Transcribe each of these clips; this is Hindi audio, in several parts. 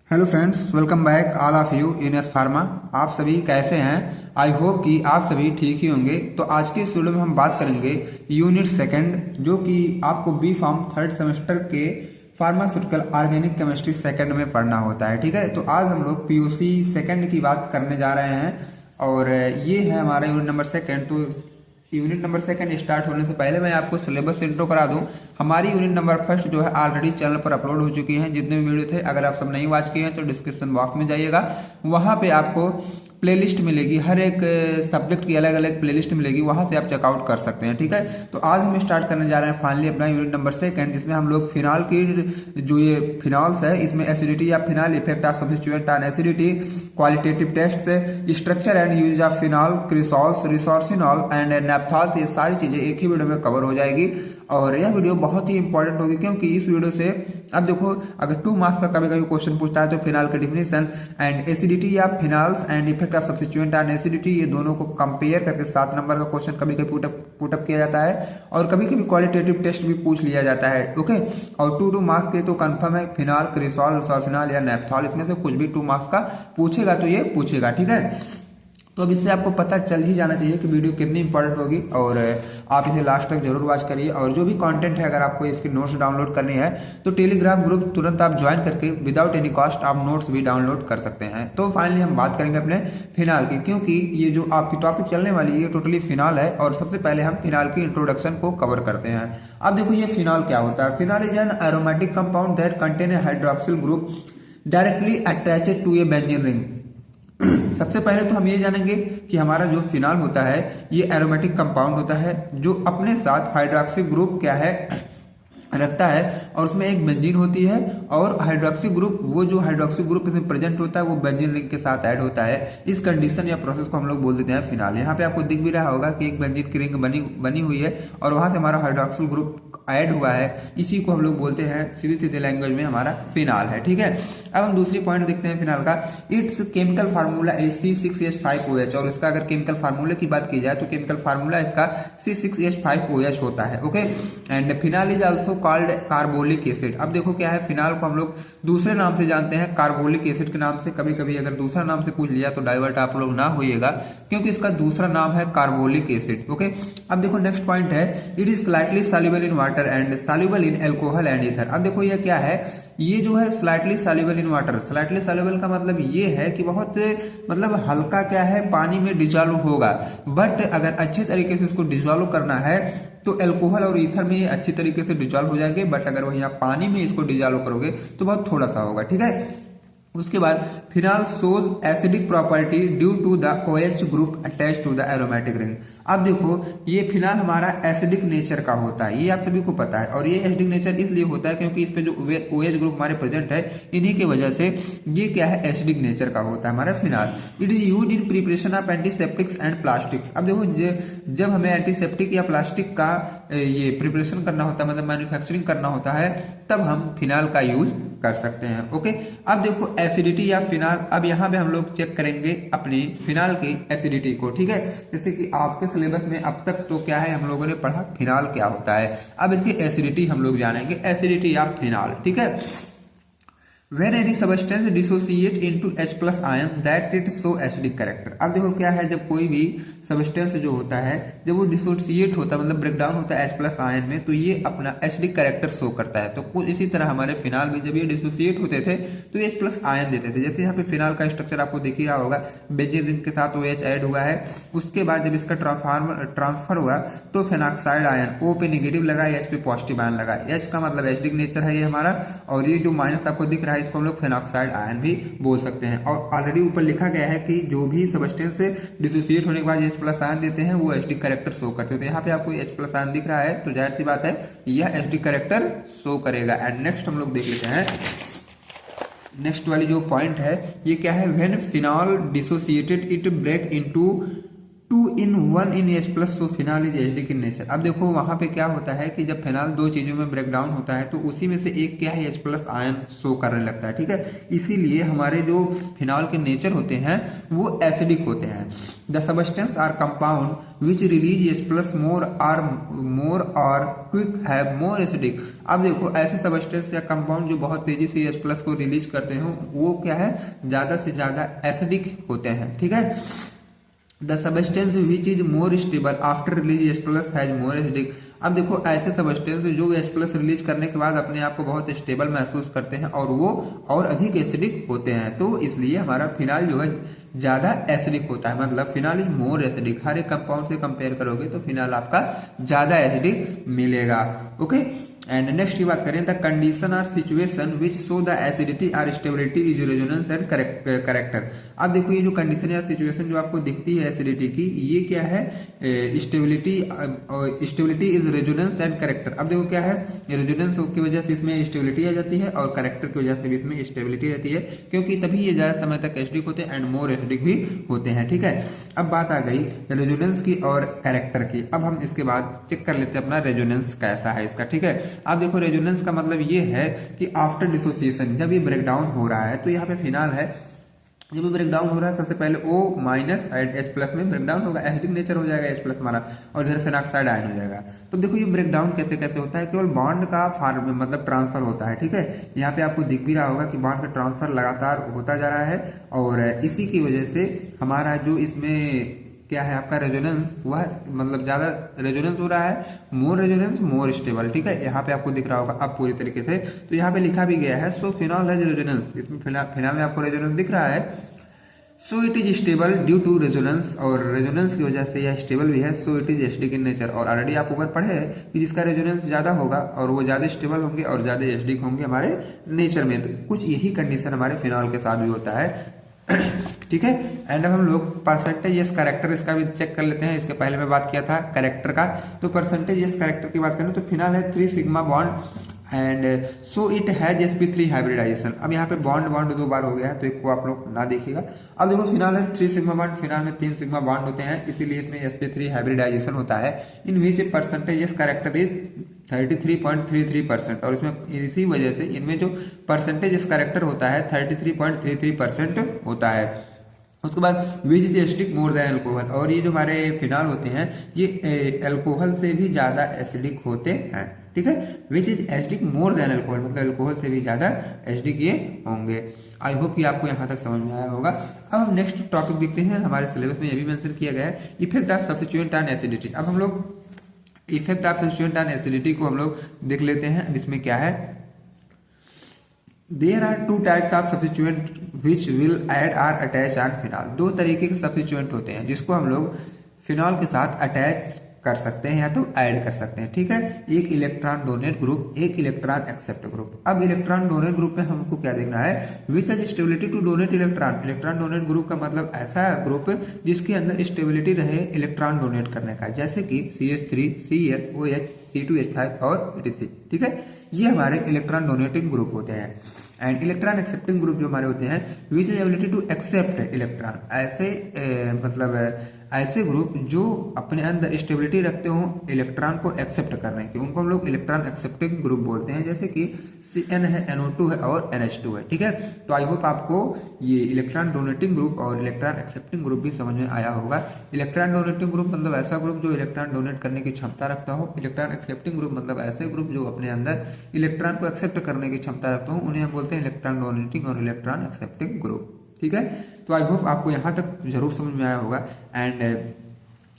Hello friends, welcome back all of you in S pharma. आप सभी कैसे हैं? आई होप कि आप सभी ठीक ही होंगे। तो आज की इस वीडियो में हम बात करेंगे यूनिट सेकंड, जो कि आपको बी फार्म थर्ड सेमेस्टर के फार्मास्यूटिकल ऑर्गेनिक केमिस्ट्री सेकंड में पढ़ना होता है। ठीक है, तो आज हम लोग पीयूसी सेकंड की बात करने जा रहे हैं और ये है हमारा यूनिट नंबर सेकंड। तो यूनिट नंबर सेकंड स्टार्ट होने से पहले मैं आपको सिलेबस इंट्रो करा दूं। हमारी यूनिट नंबर फर्स्ट जो है ऑलरेडी चैनल पर अपलोड हो चुकी है। जितने भी वीडियो थे, अगर आप सब नहीं वॉच किए हैं तो डिस्क्रिप्शन बॉक्स में जाइएगा, वहां पे आपको प्लेलिस्ट मिलेगी। हर एक सब्जेक्ट की अलग अलग प्लेलिस्ट मिलेगी, वहां से आप चेकआउट कर सकते हैं। ठीक है, तो आज हम स्टार्ट करने जा रहे हैं फाइनली अपना यूनिट नंबर सेकंड, जिसमें हम लोग फिनाल की जो ये फिनॉल्स है, इसमें एसिडिटी या phenol, effect of substituent on acidity, qualitative test से structure and use of phenol, cresols, resorcinol and naphthols, ये सारी चीजें एक ही वीडियो में कवर हो जाएगी। और यह वीडियो बहुत ही इंपॉर्टेंट होगी, क्योंकि इस वीडियो से अब देखो, अगर 2 मार्क्स का कभी कभी क्वेश्चन पूछता है तो फिनाल का डिफिनेशन एंड एसिडिटी या फिनाल्स and effect of substituent on acidity, ये दोनों को कंपेयर करके 7 नंबर का क्वेश्चन कभी कभी पुटअप किया जाता है और कभी कभी क्वालिटेटिव टेस्ट भी पूछ लिया जाता है। ओके, और 2 मार्क्स के तो कंफर्म है, फिनाल, क्रिसॉल, रिसोर्सिनॉल या नेप्थॉल, इसमें से कुछ भी 2 मार्क्स का पूछेगा तो ये पूछेगा। ठीक है, तो अब इससे आपको पता चल ही जाना चाहिए कि वीडियो कितनी इंपॉर्टेंट होगी और आप इसे लास्ट तक जरूर वॉच करिए। और जो भी कंटेंट है, अगर आपको इसकी नोट्स डाउनलोड करनी है तो टेलीग्राम ग्रुप तुरंत आप ज्वाइन करके विदाउट एनी कॉस्ट आप नोट्स भी डाउनलोड कर सकते हैं। तो फाइनली हम बात करेंगे अपने फिनाल की, क्योंकि ये जो आपकी टॉपिक चलने वाली है ये टोटली फिनाल है। और सबसे पहले हम फिनाल की इंट्रोडक्शन को कवर करते हैं। अब देखो, ये फिनाल क्या होता है। Phenol is an aromatic compound that contain a hydroxyl group directly attached to a benzene ring. सबसे पहले तो हम ये जानेंगे कि हमारा जो फिनाल होता है ये एरोमेटिक कंपाउंड होता है, जो अपने साथ हाइड्रोक्सी ग्रुप क्या है रखता है, और उसमें एक बेंजीन होती है। और हाइड्रोक्सी ग्रुप, वो जो हाइड्रोक्सी ग्रुप इसमें प्रेजेंट होता है वो बेंजीन रिंग के साथ ऐड होता है। इस कंडीशन या प्रोसेस को हम लोग बोल देते हैं फिनाल। यहाँ पे आपको दिख भी रहा होगा कि एक बेंजीन की रिंग बनी हुई है और वहां से हमारा हाइड्रोक्सिल ग्रुप ऐड हुआ है। इसी को हम लोग बोलते हैं सीधी सीधे लैंग्वेज में हमारा फिनाल है। ठीक है, अब हम दूसरी पॉइंट देखते हैं फिनाल का। It's chemical formula is C6H5OH, और इसका अगर केमिकल फार्मूले की बात की जाए तो केमिकल फार्मूला इसका C6H5OH होता है। Okay, and phenol is also called carbolic acid. अब देखो क्या है, फिनाल को हम लोग दूसरे नाम से जानते हैं, कार्बोलिक एसिड के नाम से। कभी कभी अगर दूसरा नाम से पूछ लिया तो डाइवर्ट आप लोग ना होइएगा, क्योंकि इसका दूसरा नाम है कार्बोलिक एसिड। ओके, अब देखो नेक्स्ट पॉइंट है, it is slightly soluble in water and soluble in alcohol and ether. अब देखो ये क्या है, ये जो है slightly soluble in water. Slightly soluble का मतलब ये है कि बहुत मतलब हल्का क्या है, पानी में डिजॉल्व होगा। बट अगर अच्छे तरीके से इसको डिजॉल्व करना है तो अल्कोहल और ईथर में ये अच्छी तरीके से डिजॉल्व हो जाएंगे। बट अगर वही आप पानी में इसको डिजॉल्व करोगे तो बहुत थोड़ा सा होगा। ठीक है, उसके बाद phenol shows acidic property due to the OH group attach to the aromatic ring. अब देखो, ये फिनाल हमारा एसिडिक नेचर का होता है, ये आप सभी को पता है। और ये एसिडिक नेचर इसलिए होता है क्योंकि इस पे जो OH ग्रुप हमारे प्रेजेंट है, इन्हीं की वजह से ये क्या है, एसिडिक नेचर का होता है हमारा phenol. It is use in preparation of antiseptics and plastics. अब देखो, जब हमें एंटीसेप्टिक या प्लास्टिक का ये प्रिपरेशन करना होता है, मतलब मैन्युफैक्चरिंग करना होता है, तब हम फिनाल का यूज कर सकते हैं। ओके, अब देखो एसिडिटी या फिनाल। अब यहाँ पे हम लोग चेक करेंगे अपनी फिनाल की एसिडिटी को। ठीक है, जैसे कि आपके सिलेबस में अब तक तो क्या है, हम लोगों ने पढ़ा फिनाल क्या होता है। अब इसकी एसिडिटी हम लोग जानेंगे, एसिडिटी या फिनाल। ठीक है, When any substance dissociate into H+ ion that it show acidic character। अब देखो क्या है, जब कोई भी सबस्टेंस जो होता है, जब वो डिसोसिएट होता है, मतलब ब्रेकडाउन होता है H+ आयन में, तो ये अपना एसिडिक कैरेक्टर शो करता है। तो कुछ इसी तरह हमारे फिनाल में जब ये डिसोसिएट होते थे तो ये H+ आयन देते थे। जैसे यहाँ पे फिनाल का स्ट्रक्चर आपको दिख ही रहा होगा, बेंजीन रिंग के साथ OH ऐड हुआ है। उसके बाद जब इसका ट्रांसफर हुआ तो फेनॉक्साइड आयन O पे नेगेटिव लगा, H पे पॉजिटिव आयन लगा। H का मतलब एसिडिक नेचर है ये हमारा, और ये जो माइनस आपको दिख रहा है इसको हम लोग फेनॉक्साइड आयन भी बोल सकते हैं। और ऑलरेडी ऊपर लिखा गया है कि जो भी सबस्टेंस से डिसोसिएट होने के बाद H+ आयन देते हैं वो एसिडिक कैरेक्टर शो करते हैं। तो यहाँ पे आपको H+ आयन दिख रहा है, तो जाहिर सी बात है यह एसिडिक कैरेक्टर शो करेगा। एंड नेक्स्ट हम लोग देख लेते हैं, नेक्स्ट वाली जो पॉइंट है ये क्या है, when phenol dissociated it break into 2 in 1 in H plus, so phenol is acidic in nature. अब देखो वहां पे क्या होता है कि जब फिनाल दो चीजों में ब्रेक डाउन होता है तो उसी में से एक क्या है, H प्लस आयन शो करने लगता है, ठीक है। इसीलिए हमारे जो फिनाल के नेचर होते हैं वो एसिडिक होते हैं। The substance or compound which release H plus more और क्विक हैव मोर एसिडिक। अब देखो ऐसे सबस्टेंस या कंपाउंड जो बहुत तेजी से H प्लस को रिलीज करते हैं वो क्या है, ज्यादा से ज्यादा एसिडिक होते हैं, ठीक है। The substance which is more stubble after release H plus has more acidic. अब देखो ऐसे सबस्टेंस जो H प्लस रिलीज करने के बाद अपने आप को बहुत स्टेबल महसूस करते हैं और वो और अधिक एसिडिक होते हैं, तो इसलिए हमारा फिनाल जो है ज्यादा एसिडिक होता है। मतलब फिनाल इज मोर एसिडिक, हर एक कंपाउंड से कंपेयर करोगे तो फिनाल आपका ज्यादा एसिडिक मिलेगा, ओके। एंड नेक्स्ट की बात करें, the condition or situation which show the acidity or stability is resonance and character. अब देखो ये जो कंडीशन या सिचुएशन जो आपको दिखती है एसिडिटी की, ये क्या है, stability is resonance and character. अब देखो क्या है, रेजोनेंस की वजह से इसमें स्टेबिलिटी आ जाती है और करेक्टर की वजह से भी इसमें स्टेबिलिटी रहती है, क्योंकि तभी ये ज्यादा समय तक एसिडिक होते हैं एंड मोर एसिडिक भी होते हैं, ठीक है। अब बात आ गई रेजोनेंस की और करेक्टर की। अब हम इसके बाद चेक कर लेते हैं अपना रेजोनेंस कैसा है इसका, ठीक है। अब देखो रेजोनेंस का मतलब ये है कि आफ्टर डिसोसिएशन जब ये ब्रेक डाउन हो रहा है, तो यहाँ पे फिनाल है, जब ये ब्रेक डाउन हो रहा है सबसे पहले O माइनस H प्लस में ब्रेक डाउन होगा, एसिडिक नेचर हो जाएगा H प्लस हमारा, और इधर फिनॉक्साइड आयन हो जाएगा। तो देखो ये ब्रेक डाउन कैसे कैसे होता है, केवल बॉन्ड का फॉर्म मतलब ट्रांसफर होता है, ठीक है। यहाँ पे आपको दिख भी रहा होगा कि बॉन्ड का ट्रांसफर लगातार होता जा रहा है और इसी की वजह से हमारा जो इसमें क्या है आपका रेजोनेंस हुआ, मतलब ज्यादा रेजोनेंस हो रहा है, मोर रेजोनेंस मोर स्टेबल, ठीक है। यहाँ पे आपको दिख रहा होगा अब पूरी तरीके से, तो यहाँ पे लिखा भी गया है सो फिनॉल हैज रेजोनेंस, इसमें फिनाल में आपको रेजोनेंस दिख रहा है। So it is stable due to resonance, और रेजोनेंस की वजह से यह स्टेबल भी है। So it is acidic in nature, और ऑलरेडी आप ऊपर पढ़े हैं कि जिसका रेजोनेंस ज्यादा होगा और वो ज्यादा स्टेबल होंगे और ज्यादा एसिडिक होंगे हमारे नेचर में। तो कुछ यही कंडीशन हमारे फिनॉल के साथ भी होता है, ठीक है। एंड अब हम लोग परसेंटेज यस कैरेक्टर इसका भी चेक कर लेते हैं। इसके पहले मैं बात किया था कैरेक्टर का, तो परसेंटेज यस कैरेक्टर की बात करें तो फिनाल है 3 sigma bond and so it has sp3 hybridization. अब यहाँ पे बॉन्ड 2 बार हो गया है तो एक को आप लोग ना देखिएगा। अब देखो फिनाल है 3 सिग्मा बॉन्ड, फिनाल में 3 सिग्मा बॉन्ड होते हैं, इसीलिए इसमें sp3 हाइब्रिडाइजेशन होता है। इन विच परसेंटेज यस कैरेक्टर इज 33.33%, और इसमें इसी वजह से इनमें जो परसेंटेज इस कैरेक्टर होता है 33.33% होता है। उसके बाद which is acidic more than alcohol, और ये जो हमारे फिनाल होते हैं ये एल्कोहल से भी ज्यादा एसिडिक होते हैं, ठीक है। Which is acidic more than alcohol, मतलब एल्कोहल से भी ज्यादा एसिडिक ये होंगे। आई होप कि आपको यहाँ तक समझ में आया होगा। अब हम नेक्स्ट टॉपिक देखते हैं, हमारे सिलेबस में ये भी मेंशन किया गया है, effect of substituent on acidity. अब हम लोग effect of substituent on acidity को हम लोग देख लेते हैं। अब इसमें क्या है, there are 2 types of substituent which will add or attach on phenol. 2 तरीके के सब्स्टिट्यूएंट होते हैं जिसको हम लोग फिनॉल के साथ अटैच कर सकते हैं या तो ऐड कर सकते हैं, ठीक है। एक इलेक्ट्रॉन डोनेट ग्रुप, एक इलेक्ट्रॉन एक्सेप्ट ग्रुप। अब इलेक्ट्रॉन डोनेट ग्रुप में हमको क्या देखना है, which has stability to donate electron. Electron donate group का मतलब ऐसा ग्रुप जिसके अंदर स्टेबिलिटी रहे इलेक्ट्रॉन डोनेट करने का, जैसे कि CH3, Cl, OH, C2H5 और etc, ठीक है। ये हमारे इलेक्ट्रॉन डोनेटिंग ग्रुप होते हैं। एंड इलेक्ट्रॉन एक्सेप्टिंग ग्रुप जो हमारे होते हैं which is ability to accept electron, ऐसे मतलब ऐसे ग्रुप जो अपने अंदर स्टेबिलिटी रखते हो इलेक्ट्रॉन को एक्सेप्ट करने की, उनको हम लोग इलेक्ट्रॉन एक्सेप्टिंग ग्रुप बोलते हैं, जैसे कि Cn है, NO2 है और NH2 है, ठीक है। तो आई होप आपको ये इलेक्ट्रॉन डोनेटिंग ग्रुप और इलेक्ट्रॉन एक्सेप्टिंग ग्रुप भी समझ में आया होगा। इलेक्ट्रॉन डोनेटिंग ग्रुप मतलब ऐसा ग्रुप जो इलेक्ट्रॉन डोनेट करने की क्षमता रखता हो, इलेक्ट्रॉन एक्सेप्टिंग ग्रुप मतलब ऐसे ग्रुप जो अपने अंदर इलेक्ट्रॉन को एक्सेप्ट करने की क्षमता रखता हो, उन्हें हम बोलते हैं इलेक्ट्रॉन डोनेटिंग और इलेक्ट्रॉन एक्सेप्टिंग ग्रुप, ठीक है। तो आई होप आपको यहाँ तक जरूर समझ में आया होगा। एंड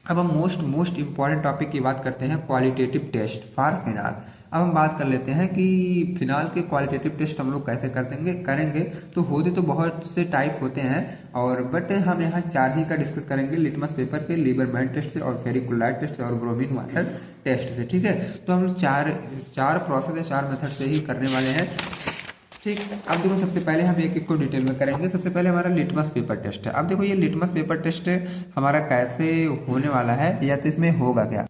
अब हम मोस्ट इंपॉर्टेंट टॉपिक की बात करते हैं, क्वालिटेटिव टेस्ट फॉर फिनाल। अब हम बात कर लेते हैं कि फिनाल के क्वालिटेटिव टेस्ट हम लोग कैसे करेंगे। तो होते तो बहुत से टाइप होते हैं और बट हम यहाँ 4 ही का डिस्कस करेंगे, लिटमस पेपर के, लीबरमैन टेस्ट से और फेरिकुलाइट टेस्ट से और ब्रोमीन वाटर टेस्ट से, ठीक है। तो हम चार प्रोसेस है, 4 मेथड से ही करने वाले हैं, ठीक। अब देखो सबसे पहले हम एक को डिटेल में करेंगे। सबसे पहले हमारा लिटमस पेपर टेस्ट है। अब देखो ये लिटमस पेपर टेस्ट हमारा कैसे होने वाला है या तो इसमें होगा क्या।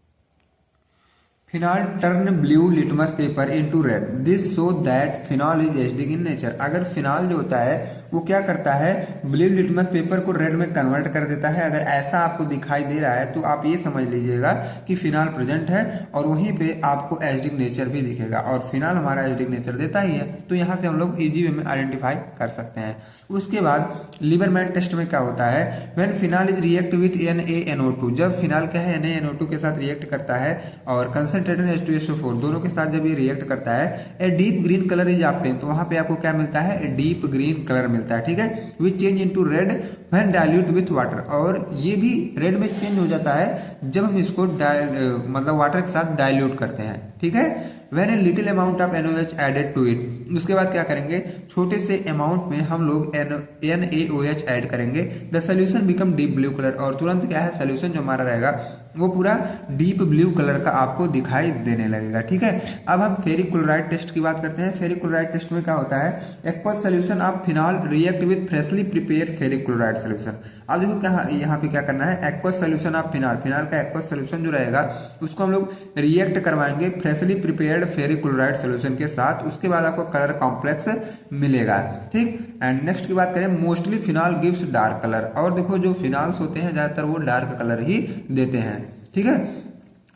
Phenol turn blue litmus paper into red, this show that phenol is acidic in nature. अगर फिनॉल जो होता है वो क्या करता है, ब्लू लिटमस पेपर को रेड में कन्वर्ट कर देता है। अगर ऐसा आपको दिखाई दे रहा है तो आप ये समझ लीजिएगा कि फिनॉल प्रेजेंट है, और वहीं पे आपको एसिडिक नेचर भी दिखेगा, और फिनॉल हमारा एसिडिक नेचर देता ही है। तो यहाँ से हम लोग इजी वे में आइडेंटिफाई कर सकते हैं। उसके बाद लीबरमैन टेस्ट में क्या होता है, when phenol is react with NaNO2, जब फिनॉल क्या है NaNO2 के साथ रिएक्ट करता है और कंसंट्रेटेड H2SO4 दोनों के साथ जब ये रिएक्ट करता है, a deep green colour is obtain, तो वहां पे आपको क्या मिलता है, डीप ग्रीन कलर मिलता है। ठीक है, which change into red when dilute with water, और ये भी रेड में चेंज हो जाता है जब हम इसको मतलब वाटर के साथ डाइल्यूट करते हैं। ठीक है, when a little amount of NaOH added to it, उसके बाद क्या करेंगे, छोटे से अमाउंट में हम लोग NaOH ऐड करेंगे, the solution become deep blue colour, और तुरंत क्या है, सोल्यूशन जो हमारा रहेगा वो पूरा डीप ब्लू कलर का आपको दिखाई देने लगेगा। ठीक है, अब हम फेरिक क्लोराइड टेस्ट की बात करते हैं। फेरिक क्लोराइड टेस्ट में क्या होता है, aqueous solution of phenol react with freshly prepare ferric chloride solution. अब देखो क्या यहाँ पे क्या करना है, aqueous solution of phenol, phenol का एक्वस सोल्यूशन जो रहेगा उसको हम लोग रिएक्ट करवाएंगे freshly prepared ferric chloride solution के साथ। उसके बाद आपको कलर कॉम्प्लेक्स मिलेगा। ठीक, एंड नेक्स्ट की बात करें, mostly phenol gives dark colour, और देखो जो फिनॉल्स होते हैं ज्यादातर वो डार्क कलर ही देते हैं। ठीक है,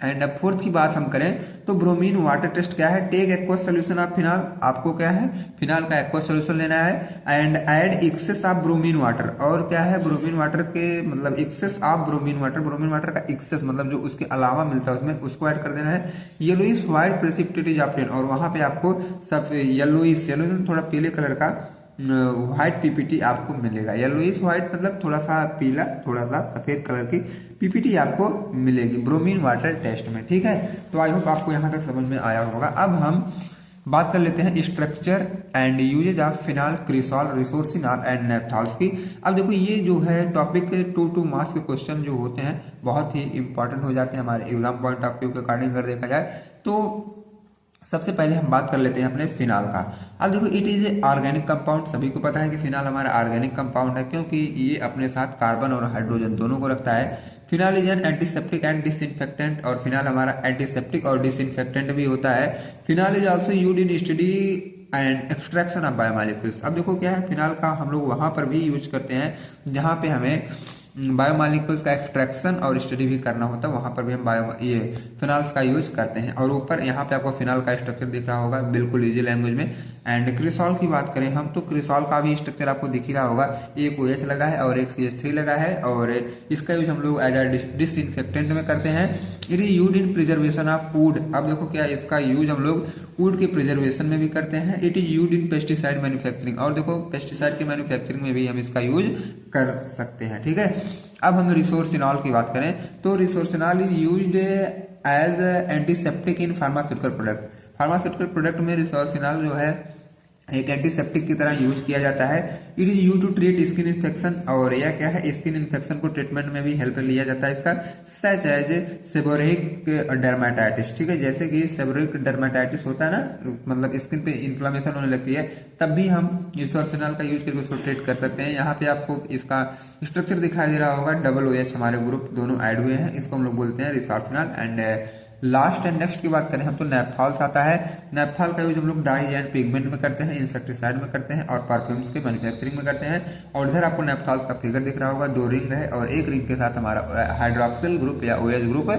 एंड अब फोर्थ की बात हम करें तो ब्रोमीन वाटर टेस्ट क्या है, take aqueous solution of phenol, आपको क्या है फिनॉल का एक्वस सोल्यूशन लेना है, and add excess of bromine water, और क्या है ब्रोमीन वाटर के मतलब excess of bromine water, bromine water का एक्सेस मतलब जो उसके अलावा मिलता है उसमें उसको ऐड कर देना है। Yellowish white precipitate is obtain, और वहां पे आपको सब येलोइश थोड़ा पीले कलर का व्हाइट पीपीटी आपको मिलेगा। येलोइश व्हाइट मतलब थोड़ा सा पीला थोड़ा सा सफेद कलर की पीपीटी आपको मिलेगी ब्रोमीन वाटर टेस्ट में। ठीक है, तो आई होप आपको यहाँ तक समझ में आया होगा। अब हम बात कर लेते हैं structure and usages of phenol, cresol, resorcinol and naphthols की। अब देखो ये जो है टॉपिक 2 मार्क्स के क्वेश्चन जो होते हैं बहुत ही इंपॉर्टेंट हो जाते हैं हमारे एग्जाम पॉइंट ऑफ व्यू के अकॉर्डिंग अगर देखा जाए तो। सबसे पहले हम बात कर लेते हैं अपने फिनॉल का। अब देखो it is a organic compound, सभी को पता है कि फिनॉल हमारा ऑर्गेनिक कंपाउंड है क्योंकि ये अपने साथ कार्बन और हाइड्रोजन दोनों को रखता है। Phenol is an antiseptic and disinfectant, और फिनॉल हमारा एंटीसेप्टिक और डिसइंफेक्टेंट भी होता है। Phenol is also used in study and extraction of biomolecules. अब देखो क्या है, फिनॉल का हम लोग वहां पर भी यूज करते हैं जहां पे हमें बायोमॉलिक्यूल्स का एक्सट्रैक्शन और स्टडी भी करना होता है, वहां पर भी हम ये फिनॉल्स का यूज करते हैं। और ऊपर यहाँ पे आपको फिनॉल का स्ट्रक्चर दिख रहा होगा बिल्कुल इजी लैंग्वेज में। एंड क्रिसॉल की बात करें हम तो क्रिसॉल का भी स्ट्रक्चर आपको दिख ही रहा होगा, एक OH लगा है और एक CH3 लगा है, और इसका यूज हम लोग एज अ डिसइंफेक्टेंट में करते हैं। It is used in preservation of would. अब देखो क्या इसका यूज हम लोग वुड के प्रिजर्वेशन में भी करते हैं। It is used in pesticide manufacturing, और देखो पेस्टिसाइड के मैन्युफैक्चरिंग में भी हम इसका यूज कर सकते हैं। ठीक है, अब हम रिसोर्सिनॉल की बात करें तो resorcinol is used as antiseptic in pharmaceutical product. Pharmaceutical product में रिसोर्सिनॉल जो है एक एंटीसेप्टिक की तरह यूज किया जाता है। It is use to treat skin infection, और यह क्या है स्किन इन्फेक्शन को ट्रीटमेंट में भी हेल्प लिया जाता है इसका। सच एज सेबोरिक डर्माटाइटिस, ठीक है, जैसे कि सेबोरिक डर्माटाइटिस होता है ना, मतलब स्किन पे इन्फ्लामेशन होने लगती है, तब भी हम रिसोर्सिनॉल का यूज करके उसको ट्रीट कर सकते हैं। यहाँ पे आपको इसका स्ट्रक्चर दिखाई दे रहा होगा, OH हमारे ग्रुप दोनों ऐड हुए हैं, इसको हम लोग बोलते हैं resorcinol. And last and next की बात करें हम तो नेफ्थॉल्स आता है। नेफ्थॉल का यूज हम लोग डाई एंड पिगमेंट में करते हैं, इंसेक्टिसाइड में करते हैं, और परफ्यूम्स के मैन्युफैक्चरिंग में करते हैं। और इधर आपको नेफ्थॉल्स का फिगर दिख रहा होगा, 2 रिंग है और एक रिंग के साथ हमारा हाइड्रोक्सिल ग्रुप या OH ग्रुप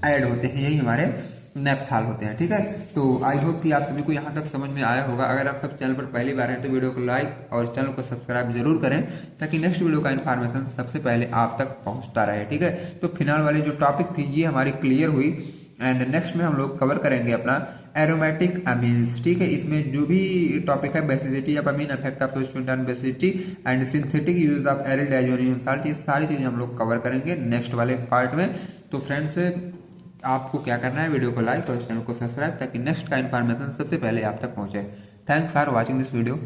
ऐड होते हैं, यही हमारे नेफ्थॉल होते हैं। ठीक है, तो आई होप कि आप सभी को यहाँ तक समझ में आया होगा। अगर आप सब चैनल पर पहली बार हैं तो वीडियो को लाइक और चैनल को सब्सक्राइब जरूर करें ताकि नेक्स्ट वीडियो का इन्फॉर्मेशन सबसे पहले आप तक पहुंचता रहे। ठीक है, तो फिनॉल वाली जो टॉपिक थी ये हमारी क्लियर हुई। एंड नेक्स्ट में हम लोग कवर करेंगे अपना एरोमेटिक अमीन्स। ठीक है, इसमें जो भी टॉपिक है basicity of amine, effect of substituent on basicity and synthetic use of aryl diazonium salt, ये सारी चीजें हम लोग कवर करेंगे नेक्स्ट वाले पार्ट में। तो फ्रेंड्स आपको क्या करना है, वीडियो को लाइक और चैनल को सब्सक्राइब ताकि नेक्स्ट का इन्फॉर्मेशन सबसे पहले आप तक पहुंचे। Thanks for watching this video.